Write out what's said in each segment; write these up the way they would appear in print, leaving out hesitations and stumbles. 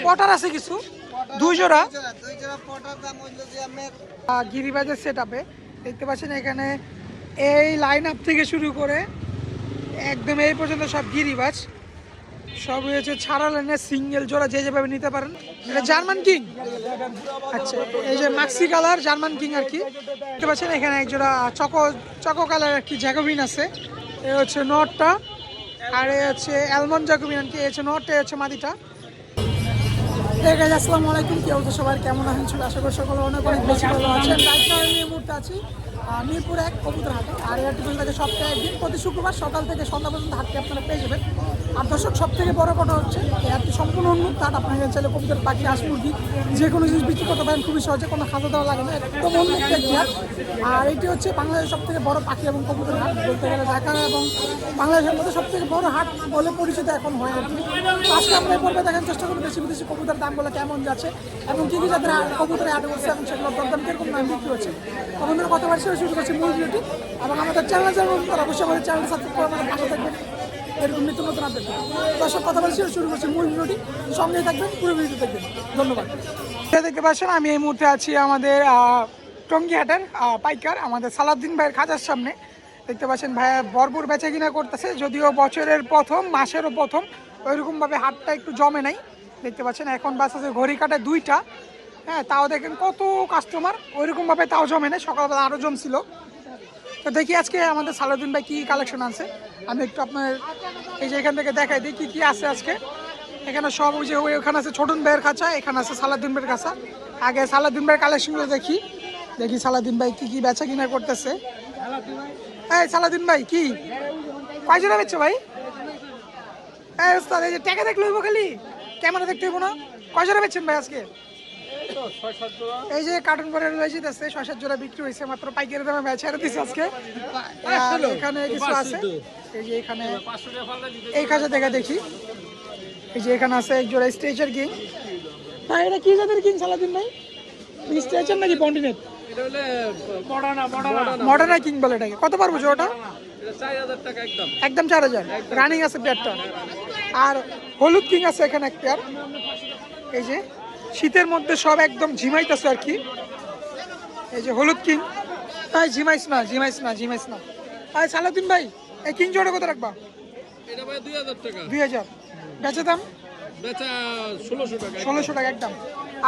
Potter আছে কিছু, 2 জোড়া পটার দাম হইলো যে আমি গিরিবাজের সেটআপে দেখতে পাচ্ছেন এখানে এই লাইন আপ থেকে শুরু করে একদম এই পর্যন্ত সব গিরিবাজ, সব হয়েছে ছাড়া লাইনের সিঙ্গেল জোড়া যে যেভাবে নিতে পারেন। এটা জার্মান কিং, আচ্ছা এই যে মাক্সি কালার জার্মান কিং আর কি দেখতে পাচ্ছেন। এখানে এক জোড়া চকো কালার আর কি জ্যাকোবিন আছে, এ হচ্ছে নটটা, আর এ হচ্ছে অ্যালমন্ড জ্যাকোবিন আর কি, এ হচ্ছে নটটা, এ হচ্ছে মাদিটা। এই গাইস আসসালামু আলাইকুম, কি অবস্থা সবার, কেমন আছেন? আশা করি সকলে অনেক বেশি ভালো আছেন। এই মুহূর্তে আছি মিরপুর 1 কবুতর হাটে, আর এই হাটটি থাকে সপ্তাহে একদিন, প্রতি শুক্রবার সকাল থেকে সন্ধ্যা পর্যন্ত হাটটি আপনারা পেয়ে যাবেন। আর দর্শক সব থেকে বড় কথা হচ্ছে এই হাটটি সম্পূর্ণ উন্মুক্ত হাট, আপনারা চাইলে কবুতর, পাখি, হাঁস, মুরগি যে কোনো জিনিস বিক্রি করতে পারেন খুবই সহজে, কোনো খাজা দেওয়া লাগে না, একদম উন্মুক্ত একটি হাট। আর এটি হচ্ছে বাংলাদেশের সব থেকে বড় পাখি এবং কবুতর হাট, বলতে গেলে ঢাকা এবং বাংলাদেশের মধ্যে সব থেকে বড় হাট বলে পরিচিত এখন হয় আর কি। আজকে আমরা এই পর্বে দেখার চেষ্টা করবো দেশি বিদেশি কবুতর দামগুলো কেমন যাচ্ছে এবং কী কী যাদের কবুতরে হাটে উঠছে এবং সেগুলোর দরদাম কীরকম দাম বিক্রি হচ্ছে। আমাদের কতবার সেটা শুরু করছে মূল ভিডিওটি, এবং আমাদের চ্যানেল অবশ্যই আমাদের চ্যানেল সাবস্ক্রাইব করে আমাদের পাশে থাকবেন এরকম নিত্য নতুন আপডেট। দর্শক কথা বলছি শুরু করছি মূল ভিডিওটি, সঙ্গে থাকবেন, পুরো ভিডিও দেখবেন। ধন্যবাদ। দেখতে পাচ্ছেন আমি এই মুহূর্তে আছি আমাদের টঙ্গী হাটের পাইকার আমাদের সালাউদ্দিন ভাইয়ের খাঁচার সামনে। দেখতে পাচ্ছেন ভাইয়া ভরপুর বেচা কিনা করতেছে, যদিও বছরের প্রথম, মাসেরও প্রথম, ওইরকমভাবে হাটটা একটু জমে নাই। দেখতে পাচ্ছেন এখন বাস আছে ঘড়ি কাটে 2টা, হ্যাঁ তাও দেখেন কত কাস্টমার, ওইরকমভাবে তাও জমে নেই, সকালবেলা আরও জমছিল। তো দেখি আজকে আমাদের সালাউদ্দিন ভাই কী কালেকশন আছে, আমি একটু আপনার এই যে এখান থেকে দেখাই দিই কী কী আছে আজকে। এখানে সব ওই যে ওখানে আছে ছোটন ভাইয়ের খাঁচা, এখানে আছে সালাউদ্দিন ভাইয়ের খাঁচা। আগে সালাউদ্দিন ভাইয়ের কালেকশনগুলো দেখি সালাউদ্দিন ভাই কী কী বেচা কিনা করতেছে। এই সালাউদ্দিন ভাই কি কয় জোড়া বেচছো ভাই? এই ওস্তাদ এই যে টাকা দেখলে হইব, খালি ক্যামেরা দেখতে হইব না। কয় জোড়া বেচছেন ভাই আজকে? এই যে কার্টুন করে রয়েছে 6-7 জোড়া বিক্রি হয়েছে মাত্র, পাইকারি দামে বেচা দিচ্ছে আজকে। এখানে কিছু আছে, এই যে এখানে এই খাঁচা থেকে দেখি, এই যে এখানে আছে এক জোড়া স্ট্রেচার কিং। ভাই এটা কি জাতের কিং সালাউদ্দিন ভাই? স্ট্রেচার নাকি পন্টিনেট? মডার্না কিং বলে এটাকে। কত পারবো ওটা? একদম 4000 রানিং আছে পেয়ারটা। আর হলুদ কিং আছে এখানে এক পেয়ার, এই যে শীতের মধ্যে সব একদম ঝিমাইতেছে আর কি। এই যে হলুদ কিং, ভাই ঝিমাইস না। ভাই সালাউদ্দিন ভাই এই কিং জোড়া কত রাখবা? 2000 বেচে দাম 1600 টাকা একদম।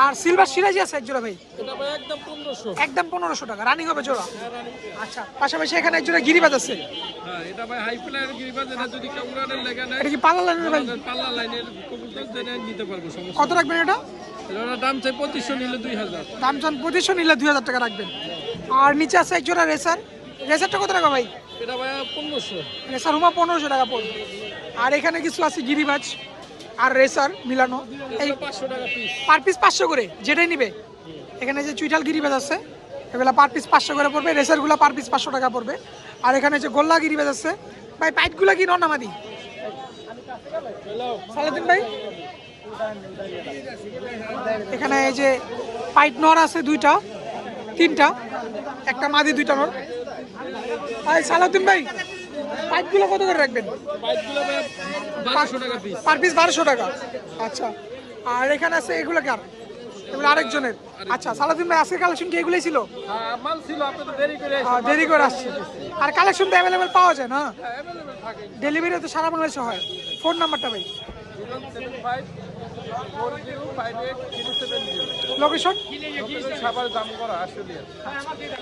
আর সিলভার সিরাজি আছে এক জোড়া ভাই, একদম 1500 টাকা রানিং হবে জোড়া। আচ্ছা পাশাপাশি এখানে এক জোড়া গিরিবাজ আছে, এটা কি পাল্লা লাইনের ভাই? কত রাখবেন এটা? দাম চাই 2500, নিলে 2000। দাম চান 2500, নিলে 2000 টাকা রাখবেন। আর নিচে আছে এক জোড়া রেসারটা কত টাকা ভাই? এটা ভাই 1500, রেসার হুমা 1500 টাকা পড়বে। আর এখানে কিছু আছে গিরিবাজ আর রেসার মিলানো, এই 500 টাকা পিস, পার পিস 500 করে যেটাই নিবে। এখানে যে চুইটাল গিরিবাজ আছে এগুলো পার পিস 500 করে পড়বে, রেসারগুলো পার পিস 500 টাকা পড়বে। আর এখানে যে গোল্লা গিরিবাজ আছে ভাই, পাইপগুলো কি ননামাদি সালাউদ্দিন ভাই? এখানে এই যে পাইপ নর আছে 3টা, একটা মাদি 2টা নর। ভাই সালাউদ্দিন ভাই পাইপগুলো কত করে রাখবেন? পাইপগুলো ভাই 1200 টাকা পিস, পার পিস 1200 টাকা। আচ্ছা আর এখানে আছে এগুলো কার? এগুলো আরেকজনের। আচ্ছা সালাউদ্দিন ভাই আজকে কালেকশন কি এগুলোই ছিল? মাল ছিল, আপনি তো দেরি করে আসছে। আর কালেকশন তো অ্যাভেলেবেল পাওয়া যায় না? अवेलेबल থাকে, ডেলিভারি তো সারা বাংলাদেশে হয়। ফোন নাম্বারটা ভাই? 75405837 location Savar Jamgora Ashulia.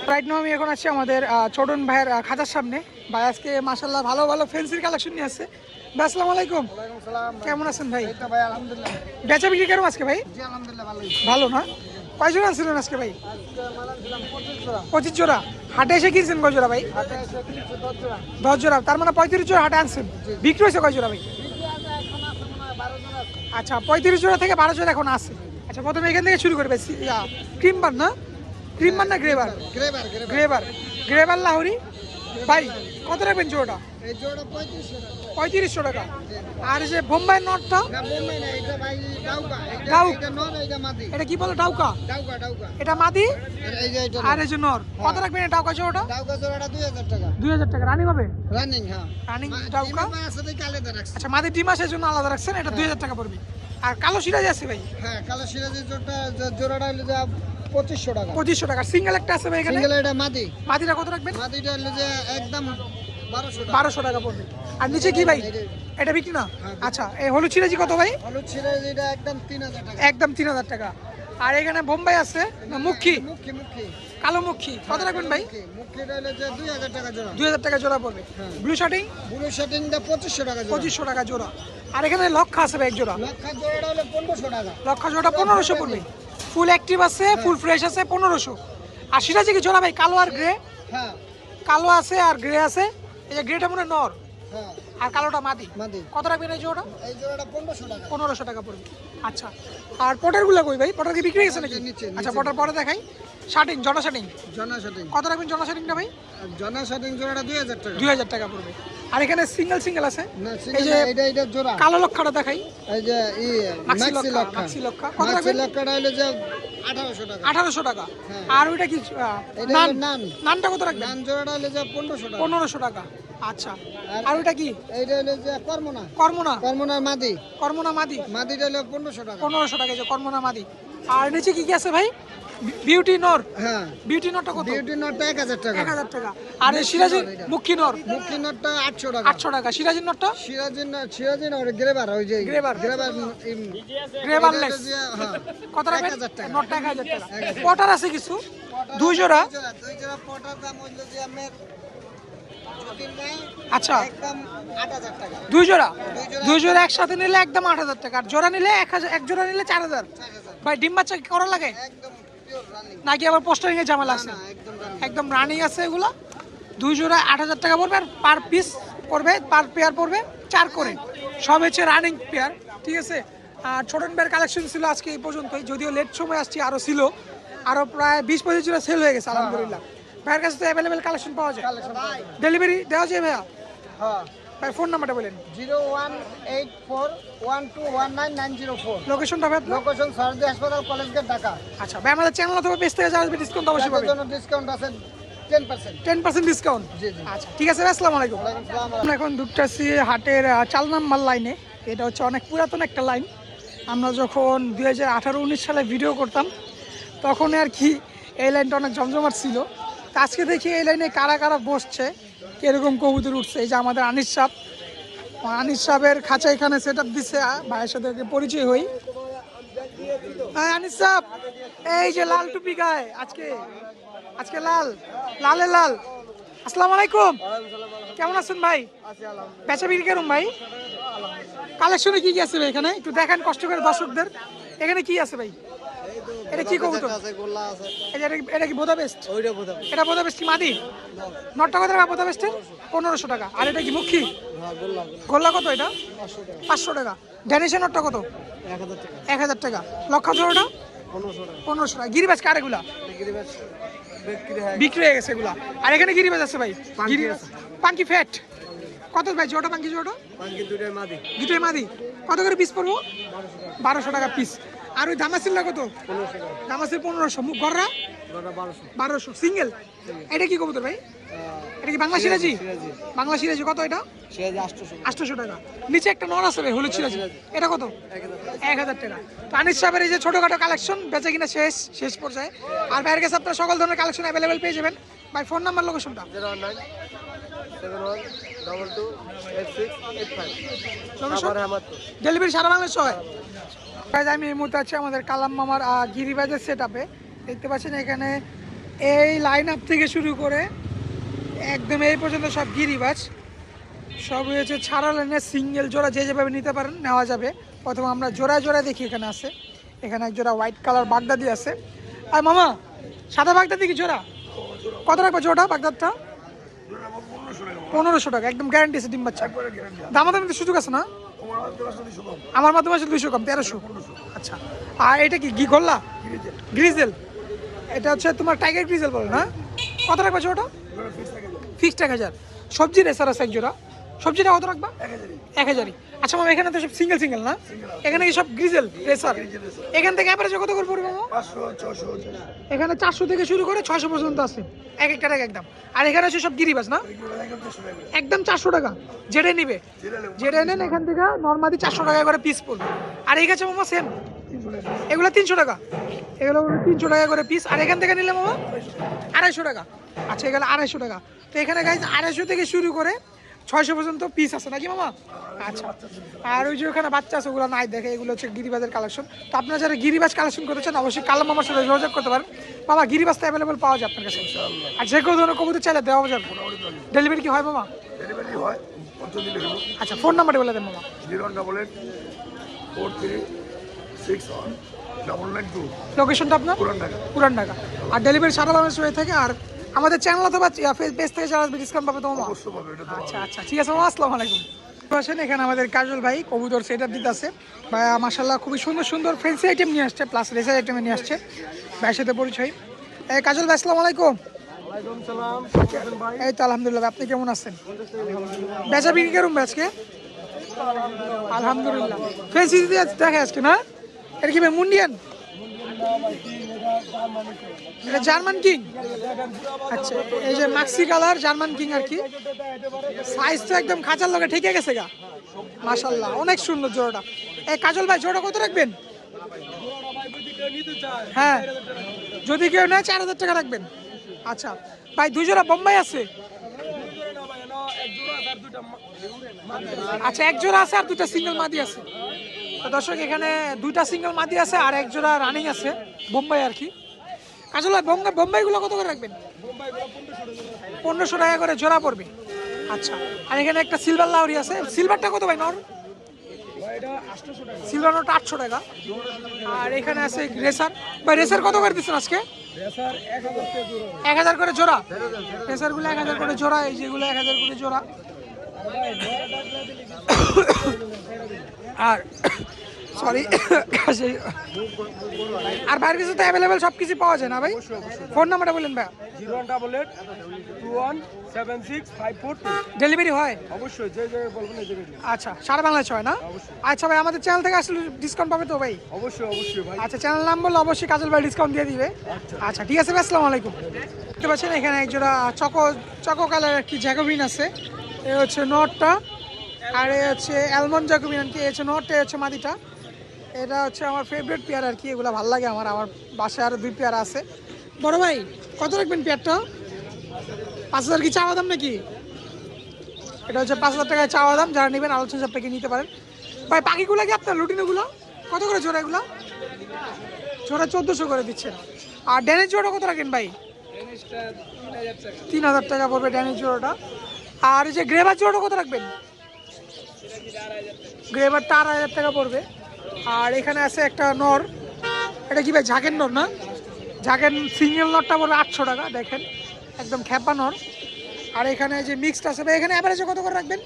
Right now আমি এখন আছি আমাদের ছোটন ভাইয়ের খাঁচার সামনে। ভাই আজকে মাশাআল্লাহ ভালো ভালো ফ্যান্সির কালেকশন নিয়ে আসছে। ভাই আসসালামু আলাইকুম। ওয়ালাইকুম সালাম। কেমন আছেন ভাই? এই তো ভাই আলহামদুলিল্লাহ। বেচা বিক্রি কেমন আজকে ভাই? জি আলহামদুলিল্লাহ ভালোই। ভালো না? কয় জোড়া আনছিলেন আজকে ভাই? আজকে মাল আনছিলাম 25 জোড়া। 25 জোড়া। হাটে এসে কিনছেন কয় জোড়া ভাই? হাটে এসে কিনছি 10 জোড়া। 10 জোড়া, তার মানে 35 জোড়া হাটে আনছেন। বিক্রি হয়েছে কয় জোড়া ভাই? বিক্রি আছে এখন আছে মনে হয় 12 জোড়া আছে। আচ্ছা 35 জোড়া থেকে 12 জোড়া এখন আছে। আচ্ছা প্রথমে এখান থেকে শুরু করবে, ক্রিমবার না গ্রেবার? গ্রেবার লাহোরি ভাই কত রাখবেন জোড়াটা? এই জোড়া 3500 টাকা। 3500 টাকা। আর এই যে বোম্বাই নটটা? না বোম্বাই না, এটা ভাই ডাউকা। ডাউক। এটা নর, এটা মাদি। এটা কি বলে? ডাউকা। ডাউকা। এটা মাদি এই যে এটা আর এই যে নর। কত রাখবেন এই ডাউকা জোড়াটা? ডাউকা জোড়াটা 2000 টাকা। 2000 টাকা রানিং হবে? রানিং, হ্যাঁ। রানিং ডাউকা। ডিম আছে দেখে আলাদা রাখছি। আচ্ছা মাদি ডিম আসে জন্য আলাদা রাখছেন, এটা 2000 টাকা পড়বে। আর কালো সিরাজ আছে ভাই হ্যাঁ কালো সিরাজের জোড়াটা হলো যে 2500 টাকা। 2500 টাকা। সিঙ্গেল একটা আছে ভাই এখানে। সিঙ্গেল এটা মাদি। মাদিটা কত রাখবেন? মাদিটা হলো যে একদম 1200 টাকা। 1200 টাকা পড়বে। আর নিচে কি ভাই? এটা বিক্রি না? আচ্ছা, এই হলুদ সিরাজি কত ভাই? হলুদ সিরাজ এটা একদম 3000 টাকা। একদম 3000 টাকা। আর এখানে বোম্বাই আছে না মুখী? মুখী কালো মুখী কত রাখবেন ভাই? মুখীটা হলো যে 2000 টাকা জোড়া। 2000 টাকা জোড়া পড়বে। ব্লু শার্টিং? ব্লু শার্টিংটা 2500 টাকা জোড়া। 2500 টাকা জোড়া। আর এখানে লক্ষা আছে ভাই এক জোড়া? লক্ষা জোড়াটা হলো 1500 টাকা। লক্ষা জোড়াটা 1500 পড়বে। ফুল অ্যাক্টিভ আছে, ফুল ফ্রেশ আছে 1500। আর সিরাজি কি জোড়া ভাই? কালো আর গ্রে? হ্যাঁ কালো আছে আর গ্রে আছে। এই যে গ্রেটা মনে হয় নর হ্যাঁ আর কালোটা মাদি। মাদি। কত রাখবেন এই জোড়া? এই জোড়াটা 1500 টাকা। 1500 টাকা পড়বে। আচ্ছা, আর পটারগুলো কই ভাই? পটার কি বিক্রি হয়ে গেছে নাকি? আচ্ছা, পটার পরে দেখাই। শার্টিং, জনা শার্টিং জনা শার্টিং কত রাখবেন? জনা শার্টিংটা ভাই? জনা শার্টিং জোড়াটা 2000 টাকা। 2000 টাকা পড়বে। আর এখানে সিঙ্গেল আছে। না এই যে এটা জোড়া। কালো লক্ষাটা দেখাই। এই যে মাক্সি ম্যাক্সি লক্ষা। মাক্সি লক্ষা কত ম্যাক্সি রাখবেন? লক্ষাটা হলো যে 1800 টাকা। 1800 টাকা। হ্যাঁ। আর ওইটা কি এটা নান? হলো নান। নানটা কত রাখবেন? নান জোড়াটা হলো যে 1500 টাকা। 1500 টাকা। আচ্ছা, আর ওইটা কি? এইটা হলো যে কর্মনা। কর্মনার মাদি। কর্মনা মাদি। মাদিটা হলো 1500 টাকা। 1500 টাকা যে কর্মনা মাদি। আর নিচে কি কি আছে ভাই? বিউটি নর? হ্যাঁ বিউটি নরটা কত? বিউটি নটটা 1000 টাকা। 1000 টাকা। আর এই সিরাজি মুখী নর? মুখী নটটা 800 টাকা। 800 টাকা। সিরাজির নরটা? সিরাজি না গ্রেবার ওই যে গ্রেবার গ্রেবারলেস। হ্যাঁ কত রাখবেন? 1000 টাকা। নরটা 1000 টাকা। পটার আছে কিছু? দুই জোড়া? দুই জোড়া পটার দাম হইলো যে আমি আচ্ছা, একদম 8000 টাকা। দুই জোড়া একসাথে নিলে একদম 8000 টাকা। আর জোড়া নিলে 1000, এক জোড়া নিলে 4000। ভাই ডিম বাচ্চা কি করা লাগে একদম পিওর রানিং। নাকি আবার পোস্টারিং এর ঝামেলা আছে? না একদম রানিং। একদম রানিং আছে এগুলো। দুই জোড়া 8000 টাকা পড়বে। আর পার পিস পড়বে, পার পেয়ার পড়বে 4 করে। সব হচ্ছে রানিং পেয়ার, ঠিক আছে। আর ছোটন ভাইয়ের কালেকশন ছিল আজকে এই পর্যন্তই। যদিও লেট সময় আসছি, আরও ছিল, আরও প্রায় 20-25 জোড়া সেল হয়ে গেছে আলহামদুলিল্লাহ। ভাইয়ের কাছে তো অ্যাভেলেবেল কালেকশন পাওয়া যায়। ডেলিভারি দেওয়া যায় ভাইয়া? হ্যাঁ ভাই ফোন নাম্বারটা বলেন। 0184121994। লোকেশনটা ভাই? লোকেশন সরদি হাসপাতাল কলেজ গেট ঢাকা। আচ্ছা ভাই, আমাদের চ্যানেল অথবা পেজ থেকে যারা ডিসকাউন্ট অবশ্যই তাদের পাবেন। জন্য ডিসকাউন্ট আছে 10%। 10% ডিসকাউন্ট? জি জি। আচ্ছা ঠিক আছে ভাই, আসসালামু আলাইকুম। ওয়ালাইকুম আসসালাম। আমরা এখন ঢুকতেছি হাটের 4 নাম্বার লাইনে। এটা হচ্ছে অনেক পুরাতন একটা লাইন। আমরা যখন 2018-19 সালে ভিডিও করতাম তখন আর কি এই লাইনটা অনেক জমজমাট ছিল। তো আজকে দেখি এই লাইনে কারা কারা বসছে, কীরকম কবুতর উঠছে। এই যে আমাদের আনিস সাহেবের খাঁচা এখানে সেট আপ দিচ্ছে। ভাইয়ের সাথে পরিচয় হই। হ্যাঁ আনিস সাহেব, এই যে লাল টুপি গায়ে আজকে লাল। আসসালামু আলাইকুম, কেমন আছেন ভাই? বেচা বিক্রি কেরম ভাই? কালেকশনে কি কি আছে ভাই এখানে? একটু দেখান কষ্ট করে দর্শকদের। এখানে কি আছে ভাই? এটা কি কবুতর? এটা কি বোদা বেস্ট? এটা বোদা বেস্ট কি মাদি? নটটা কত টাকা বোদা বেস্টের? 1500 টাকা। আর এটা কি মুখী? গোল্লা কত এটা? 500 টাকা। ড্যানিশের নটটা কত? 1000 টাকা। লক্ষা জোড়াটা 1500 টাকা। গিরিবাজ কার এগুলা? বিক্রি হয়ে গেছে এগুলা। আর এখানে গিরিবাজ আছে ভাই? পাঙ্কি ফ্যাট কত ভাই জোড়া? পাঙ্কি জোড়াটা দুটোই মাদি। কত করে পিস পড়বো? 1200 টাকা পিস। আর ওই দামাসিল্লা কত? দামাসিল 1500। মুখ গররা 1200 সিঙ্গেল। এটা কি কবুতর ভাই? এটা কি বাংলা সিরাজি? বাংলা সিরাজি কত এটা? 800 টাকা। নিচে একটা নর আছে ভাই হলুদ সিরাজি, এটা কত? 1000 টাকা। তো আনিস সাহেবের এই যে ছোটখাটো কালেকশন বেচা কিনা শেষ পর্যায়ে। আর ভাইয়ের কাছে আপনারা সকল ধরনের কালেকশন অ্যাভেলেবেল পেয়ে যাবেন। ভাই ফোন নাম্বার লোকেশনটা? 0971228685। ডেলিভারি সারা বাংলাদেশ হয়। ভাই আমি এই মুহূর্তে আছি আমাদের কালাম মামার গিরিবাজের সেট আপে। দেখতে পাচ্ছেন এখানে এই লাইন আপ থেকে শুরু করে একদম এই পর্যন্ত সব গিরিবাজ। সব হয়েছে ছাড়া লাইনের সিঙ্গেল জোড়া, যে যেভাবে নিতে পারেন নেওয়া যাবে। প্রথমে আমরা জোড়া দেখি এখানে আছে। এখানে এক জোড়া হোয়াইট কালার বাগদাদি আছে। আর মামা সাদা বাগদাদি কি জোড়া? কত রাখবে জোড়া বাগদাদটা? 1500 টাকা। একদম গ্যারান্টি আছে ডিম বাচ্চা। দামাদামিতে সুযোগ আছে না? আমার মাধ্যমে আছে 200 কম, 1300। আচ্ছা, আর এটা কি গোল্লা? গ্রিজেল। এটা হচ্ছে তোমার টাইগার গ্রিজেল বলে না? কত রাখবে জোড়াটা? ফিক্সড 1000। সবজি রেসার আছে এক জোড়া। সবজিটা কত রাখবা? 1000। আচ্ছা মামা, এখানে তো সব সিঙ্গেল সিঙ্গেল না? এখানে কি সব গ্রিজেল রেসার? এখান থেকে অ্যাভারেজে কত করে পড়বে মামা? 500 600। এখানে 400 থেকে শুরু করে 600 পর্যন্ত আছে, এক একটার এক একদম। আর এখানে আছে সব গিরিবাস না, একদম 400 টাকা। যেটা নিবে, যেটা নেন এখান থেকে নর্মালি 400 টাকা করে পিস পড়বে। আর এই গাছে মামা সেম, এগুলো 300 টাকা, এগুলো 300 টাকা করে পিস। আর এখান থেকে নিলে মামা 250 টাকা। আচ্ছা, এগুলো 250 টাকা। তো এখানে গাইজ 250 থেকে শুরু করে 600 পর্যন্ত পিস আছে নাকি মামা? আচ্ছা, আর ওই যে ওখানে বাচ্চা আছে ওগুলো নাই দেখে, এগুলো হচ্ছে গিরিবাজের কালেকশন। তো আপনারা যারা গিরিবাজ কালেকশন করতে চান অবশ্যই কালাম মামার সাথে যোগাযোগ করতে পারেন। মামা গিরিবাজ তো অ্যাভেলেবল পাওয়া যায় আপনার কাছে, আর যে কোনো ধরনের কবুতর চাইলে দেওয়া যাবে। ডেলিভারি কি হয় মামা? ডেলিভারি হয়, কত দিলে হলো? আচ্ছা, ফোন নাম্বারটা বলে দেন মামা। 08843619992। লোকেশনটা আপনার? পুরান ঢাকা। আর ডেলিভারি সারা বাংলাদেশ হয়ে থাকে। আর আমাদের চ্যানেল অথবা পেজ থেকে যারা ডিসকাউন্ট পাবে তো মামা? অবশ্যই পাবে, এটা তো আচ্ছা আচ্ছা, ঠিক আছে মামা, আসসালামু আলাইকুম। আসেন, এখানে আমাদের কাজল ভাই কবুতর সেটআপ দিতে আছে। ভাই মাশাআল্লাহ খুবই সুন্দর সুন্দর ফ্যান্সি আইটেম নিয়ে আসছে, প্লাস রেসার আইটেম নিয়ে আসছে। ভাইয়ের সাথে পরিচয়। এই কাজল ভাই, আসসালামু আলাইকুম। ওয়ালাইকুম সালাম। ভাই এই তো আলহামদুলিল্লাহ, আপনি কেমন আছেন? বেচা বিক্রি কেরম আজকে? আলহামদুলিল্লাহ। ফ্যান্সি দিতে দেখে আজকে না? এটা কি ভাই মুন্ডিয়ান? এটা জার্মান কিং। আচ্ছা, এই যে মাক্সি কালার জার্মান কিং আর কি। সাইজ তো একদম খাঁচার লগে ঠিক গেছে গা, মাশাআল্লাহ অনেক সুন্দর জোড়াটা। এই কাজল ভাই, জোড়া কত রাখবেন? হ্যাঁ, যদি কেউ নেয় 4000 টাকা রাখবেন। আচ্ছা ভাই, দুই জোড়া বোম্বাই আছে? আচ্ছা, এক জোড়া আছে আর দুটা সিঙ্গেল মাদি আছে। তো দর্শক, এখানে দুইটা সিঙ্গেল মাদি আছে আর এক জোড়া রানিং আছে বোম্বাই আর কি। আসলে বোম্বাইগুলো কত করে রাখবেন? 1500 টাকা করে জোড়া পড়বে। আচ্ছা, আর এখানে একটা সিলভার লাউরি আছে। সিলভারটা কত ভাই নর? সিলভার নোট 800 টাকা। আর এখানে আছে রেসার। ভাই রেসার কত করে দিচ্ছেন আজকে? 1000 করে জোড়া। রেসারগুলো 1000 করে জোড়া, এই যেগুলো 1000 করে জোড়া। আর সরি, আর বাইরের কিছু তো অ্যাভেলেবেল সব কিছু পাওয়া যায় না ভাই? ফোন নাম্বারটা বলেন ভাই। 088217654। ডেলিভারি হয়? অবশ্যই, যে যে বলবেন এই জায়গায়। আচ্ছা, সারা বাংলাদেশ হয় না? আচ্ছা ভাই, আমাদের চ্যানেল থেকে আসলে ডিসকাউন্ট পাবে তো ভাই? অবশ্যই অবশ্যই ভাই। আচ্ছা, চ্যানেল নাম বললে অবশ্যই কাজল ভাই ডিসকাউন্ট দিয়ে দিবে। আচ্ছা ঠিক আছে ভাই, আসসালামু আলাইকুম। দেখতে পাচ্ছেন এখানে এক জোড়া চকো কালার একটি জ্যাকোবিন আছে। এ হচ্ছে নটটা, আর এ হচ্ছে অ্যালমন্ড জ্যাকোবিন আর কি। এ হচ্ছে নটটা, এ হচ্ছে মাদিটা। এটা হচ্ছে আমার ফেভারিট পেয়ার আর কি, এগুলো ভালো লাগে আমার। আমার বাসায় আরও 2 পেয়ার আছে। বড় ভাই, কত রাখবেন পেয়ারটা? 5000 কি চাওয়া দাম নাকি? এটা হচ্ছে 5000 টাকায় চাওয়া দাম। যারা নেবেন আলোচনা সাপেক্ষে নিতে পারেন। ভাই পাখিগুলো কি আপনার লুটিনোগুলো কত করে জোড়া? এগুলো জোড়া 1400 করে দিচ্ছেন। আর ড্যানিশ জোড়া কত রাখেন ভাই? 3000 টাকা পড়বে ড্যানিশ জোড়াটা। আর এই যে গ্রেভার জোড়াটা কত রাখবেন? গ্রেভারটা 8000 টাকা পড়বে। আর এখানে আছে একটা নর, এটা কি ভাই ঝাঁকের নর না? ঝাঁকের সিঙ্গেল নরটা পড়বে 800 টাকা, দেখেন একদম খ্যাপা নর। আর এখানে যে মিক্সড আছে ভাই, এখানে অ্যাভারেজে কত করে রাখবেন?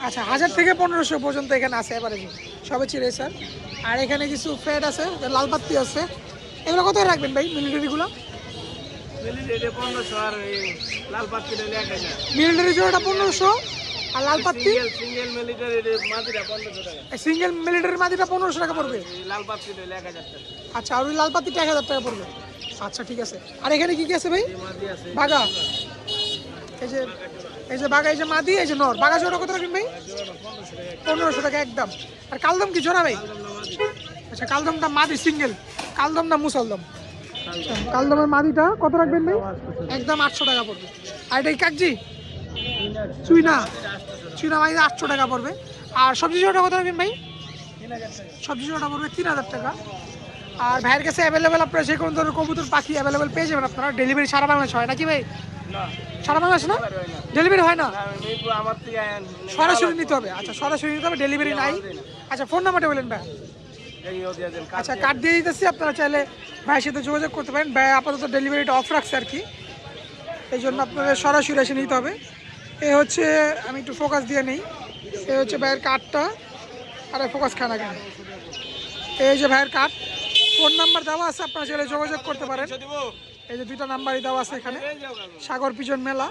আচ্ছা, 1000 থেকে 1500 পর্যন্ত এখানে আছে অ্যাভারেজে, সবে ছিল স্যার। আর এখানে কিছু ফ্যাট আছে, লাল পাত্তি আছে। এগুলো কত করে রাখবেন ভাই মিলিটারিগুলো? মিলিটারি জোড়াটা 1500, আর লাল পাত্তি সিঙ্গেল মিলিটারি মাদিটা 1500 টাকা পড়বে। আচ্ছা, আর ওই লাল পাত্তিটা 1000 টাকা পড়বে। আচ্ছা ঠিক আছে। আর এখানে কি কি আছে ভাই? বাগা, এই যে বাগা, এই যে মাদি, এই যে নর। বাগা জোড়া কত রাখবেন ভাই? 1500 টাকা একদম। আর কালদম কি জোড়া ভাই? আচ্ছা, কালদমটা মাদি সিঙ্গেল, কালদম না মুসলদম? কালদমের মাদিটা কত রাখবেন ভাই? একদম 800 টাকা পড়বে। আর এটা কাকজি চুইনা, চুইনা মাদি 800 টাকা পড়বে। আর সবজি জোড়াটা কত রাখবেন ভাই? সবজি জোড়াটা পড়বে 3000 টাকা। আর ভাইয়ের কাছে অ্যাভেলেবেল আপনারা যে কোনো ধরনের কবুতর পাখি অ্যাভেলেবেল পেয়ে যাবেন আপনারা। ডেলিভারি সারা বাংলাদেশ হয় নাকি ভাই? সারা বাংলাদেশ না, ডেলিভারি হয় না, সরাসরি নিতে হবে। আচ্ছা, সরাসরি নিতে হবে, ডেলিভারি নাই। আচ্ছা, ফোন নাম্বারটা বলেন ভাই। আচ্ছা, কার্ড দিয়ে দিতেছি, আপনারা চাইলে ভাইয়ের সাথে যোগাযোগ করতে পারেন। ভাই আপাতত ডেলিভারিটা অফ রাখছে আর কি, এই জন্য আপনাদের সরাসরি এসে নিতে হবে। এ হচ্ছে, আমি একটু ফোকাস দিয়ে নেই। এ হচ্ছে ভাইয়ের কার্ডটা, আর ফোকাস খানা কেন, এই যে ভাইয়ের কার্ড। ফোন নাম্বার দেওয়া আছে, আপনারা চাইলে যোগাযোগ করতে পারেন। এই যে দুইটা নাম্বারই দেওয়া আছে এখানে, সাগর পিজন মেলা।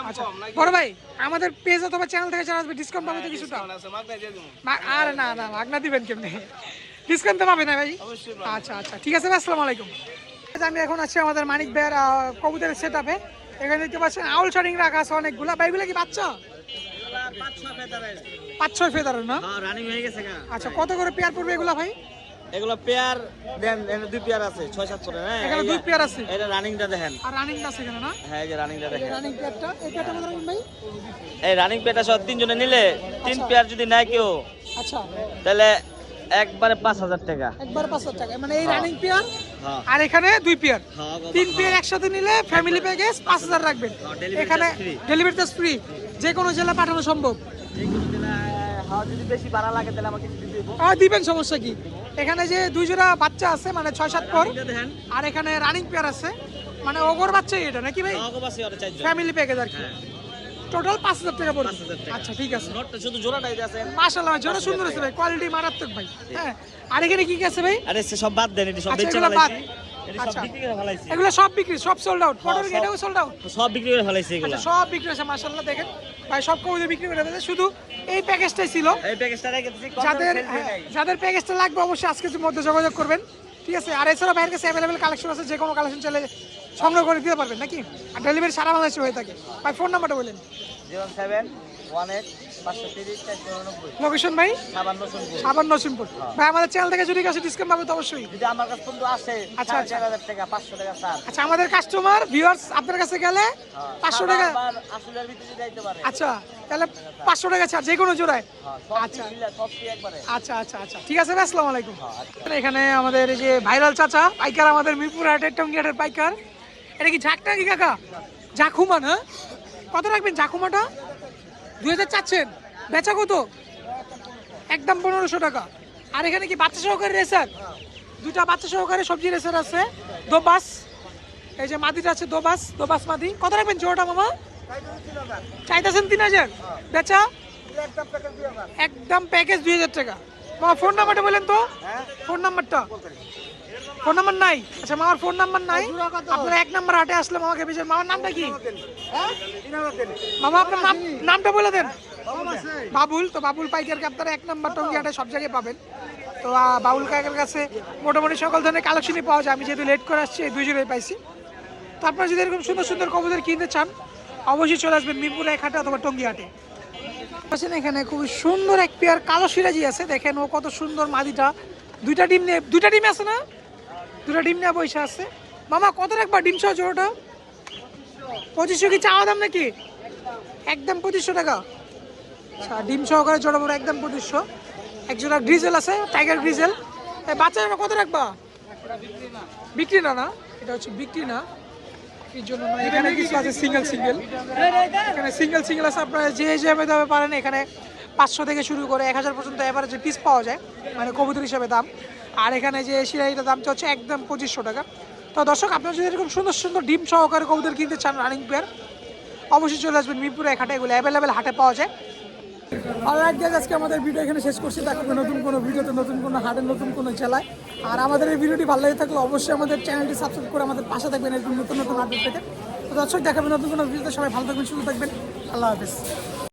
আচ্ছা বড় ভাই, আমাদের পেজ অথবা চ্যানেল থেকে যারা আসবে ডিসকাউন্ট পাবে তো কিছুটা? আরে না না, মাগনা দিবেন কেমনে, ডিসকাউন্ট তো পাবে না ভাই? আচ্ছা আচ্ছা ঠিক আছে ভাই, আসসালামু আলাইকুম। আমি এখন আছি আমাদের মানিক ভাইয়ের কবুতরের সেট আপে। এখানে দেখতে পাচ্ছেন আউল শার্টিং রাখা আছে অনেকগুলা। ভাই এগুলা কি বাচ্চা? 5-6 ফেদারের না? রানিং হয়ে গেছে। আচ্ছা কত করে পেয়ার পড়বে এগুলা ভাই? এগুলো পেয়ার দেন, এখানে 2 পেয়ার আছে 6-7 করে। হ্যাঁ এখানে 2 পেয়ার আছে। এটা রানিংটা দেখেন। আর রানিংটা আছে এখানে না? হ্যাঁ এই যে রানিংটা দেখেন। রানিং পেয়ারটা, এই পেয়ারটা কত রাখবেন ভাই? এই রানিং পেয়ারটা সব 3 জনে নিলে 3 পেয়ার যদি নেয় কেউ, আচ্ছা তাহলে একবারে 5000 টাকা। একবার 500 টাকা, মানে এই রানিং পেয়ার হ্যাঁ আর এখানে 2 পেয়ার, হ্যাঁ 3 পেয়ার একসাথে নিলে ফ্যামিলি প্যাকেজ 5000 রাখবেন। delivery এখানে charge free। Delivery charge free, যে কোনো জেলা পাঠানো সম্ভব। হ্যাঁ যদি বেশি ভাড়া লাগে তাহলে আমাকে কিছু দিব। দিবেন, সমস্যা কি। এখানে যে 2 জোড়া বাচ্চা আছে মানে 6-7 পর, এটা দেখেন। আর এখানে রানিং পেয়ার আছে মানে ওগর বাচ্চা এটা নাকি ভাই? আমাকে বাসে আর 4 জন। ফ্যামিলি প্যাকেজ আর কি, টোটাল 5000 টাকা পড়বে। 5000 টাকা। আচ্ছা ঠিক আছে, নটটা শুধু জোড়াটাই আছে। মাশাআল্লাহ জোড়া সুন্দর আছে ভাই, কোয়ালিটি মারাত্মক ভাই। হ্যাঁ আর এখানে কি কি আছে ভাই? আরে সে সব বাদ দেন, এটা সব আচ্ছা, বেচে এগুলো বাদ। ফেলাইছি। এটা আচ্ছা। সব বিক্রি করে ফেলাইছি। এগুলো সব বিক্রি, সব সোল্ড আউট। ফটোর সব। এটাও সোল্ড আউট। সব বিক্রি করে ফেলাইছি এগুলো। আচ্ছা সব বিক্রি হয়েছে মাশাআল্লাহ। দেখেন ভাই সব কবুতর বিক্রি করে দিয়েছে, শুধু এই প্যাকেজটাই ছিল। এই প্যাকেজটা রেখেছি যাদের যাদের প্যাকেজটা লাগবে অবশ্যই আজকের মধ্যে যোগাযোগ করবেন, ঠিক আছে? আর এছাড়া ভাইয়ের কাছে অ্যাভেলেবেল কালেকশন আছে, যে কোনো কালেকশন চাইলে সংগ্রহ করে দিতে পারবেন নাকি? আর ডেলিভারি সারা বাংলাদেশে হয়ে থাকে। ভাই ফোন নাম্বারটা বলেন। 0718-530-490। লোকেশন ভাই? সাবান নসিমপুর। ভাই আমাদের চ্যানেল থেকে যদি কাছে ডিসকাউন্ট পাবে তো অবশ্যই। যদি আমার কাছে পর্যন্ত আসে আচ্ছা, আচ্ছা। 4000 টাকা 500 টাকা ছাড়। আচ্ছা আমাদের কাস্টমার ভিউয়ার্স আপনার কাছে গেলে 500 টাকা। আবার আসলের ভিতরে যাইতে পারে। আচ্ছা তাহলে 500 টাকা ছাড় যে কোনো জোড়ায়। আচ্ছা সব কি একবারে। আচ্ছা আচ্ছা আচ্ছা ঠিক আছে ভাই, আসসালামু আলাইকুম। এখানে আমাদের এই যে ভাইরাল চাচা পাইকার, আমাদের মিরপুর হাটের টঙ্গিহাটের পাইকার। এটা কি ঝাঁকটা কি কাকা? ঝাঁকুমা না? কত রাখবেন ঝাঁকুমাটা? 2000 চাচ্ছেন, বেচা কত? একদম 1500 টাকা। আর এখানে কি বাচ্চা সহকারে রেসার? 2টা বাচ্চা সহকারে সবজি রেসার আছে, দোবাস। এই যে মাদিটা আছে দোবাস, দোবাস মাদি। কত রাখবেন জোড়াটা মামা? চাইতেছেন 3000, বেচা একদম প্যাকেজ 2000 টাকা। মামা ফোন নাম্বারটা বলেন তো, ফোন নাম্বারটা। ফোন নাম্বার নাই? আচ্ছা মামার ফোন নাম্বার নাই। আপনারা 1 নাম্বার হাটে আসলে মামাকে বেচেন। মামার নামটা কি? মামা আপনার নামটা বলে দেন। বাবুল। তো বাবুল পাইকারকে আপনারা 1 নাম্বার টঙ্গিহাটে সব জায়গায় পাবেন। তো বাবুল কাকার কাছে মোটামুটি সকল ধরনের কালেকশনই পাওয়া যায়। আমি যেহেতু লেট করে আসছি, এই 2 জোড়াই পাইছি। তো আপনারা যদি এরকম সুন্দর সুন্দর কবুতর কিনতে চান অবশ্যই চলে আসবেন মিরপুর 1 হাটে অথবা টঙ্গিহাটে। আছেন এখানে খুবই সুন্দর এক পেয়ার কালো সিরাজি আছে, দেখেন ও কত সুন্দর মাদিটা। 2টা ডিম নিয়ে, 2টা ডিম আছে না? 2টা ডিম নিয়ে বসে আছে। মামা কত রাখবা ডিম সহ জোড়াটা? 2500 কি চাওয়া দাম নাকি? একদম 2500 টাকা। আচ্ছা ডিম সহকারে জোড়া বড় একদম 2500। এক জোড়া গ্রিজেল আছে, টাইগার গ্রিজেল। এই বাচ্চা কত রাখবা? বিক্রি না, না এটা হচ্ছে বিক্রি না, এই জন্য না। এখানে কিছু আছে সিঙ্গেল সিঙ্গেল, এখানে সিঙ্গেল সিঙ্গেল আছে। আপনারা যে হিসাবে দামে পারেন, এখানে 500 থেকে শুরু করে 1000 পর্যন্ত এভারেজে পিস পাওয়া যায়, মানে কবুতর হিসাবে দাম। আর এখানে যে সিরাইটার দামটা হচ্ছে একদম 2500 টাকা। তো দর্শক আপনারা যদি এরকম সুন্দর সুন্দর ডিম সহকারে কবুতর কিনতে চান রানিং পেয়ার, অবশ্যই চলে আসবেন মিরপুর 1 হাটে, এগুলো অ্যাভেলেবেল হাটে পাওয়া যায়। অলরাইট গাইস, আজকে আমাদের ভিডিও এখানে শেষ করছি। দেখা হবে নতুন কোনো ভিডিওতে, নতুন কোনো হাটের, নতুন কোনো জেলায়। আর আমাদের এই ভিডিওটি ভালো লাগে থাকলে অবশ্যই আমাদের চ্যানেলটি সাবস্ক্রাইব করে আমাদের পাশে থাকবেন এরকম নতুন নতুন আপডেট পেতে। তো দর্শক দেখাবেন নতুন কোনো ভিডিওতে। সবাই ভালো থাকবেন, সুস্থ থাকবেন, আল্লাহ হাফেজ।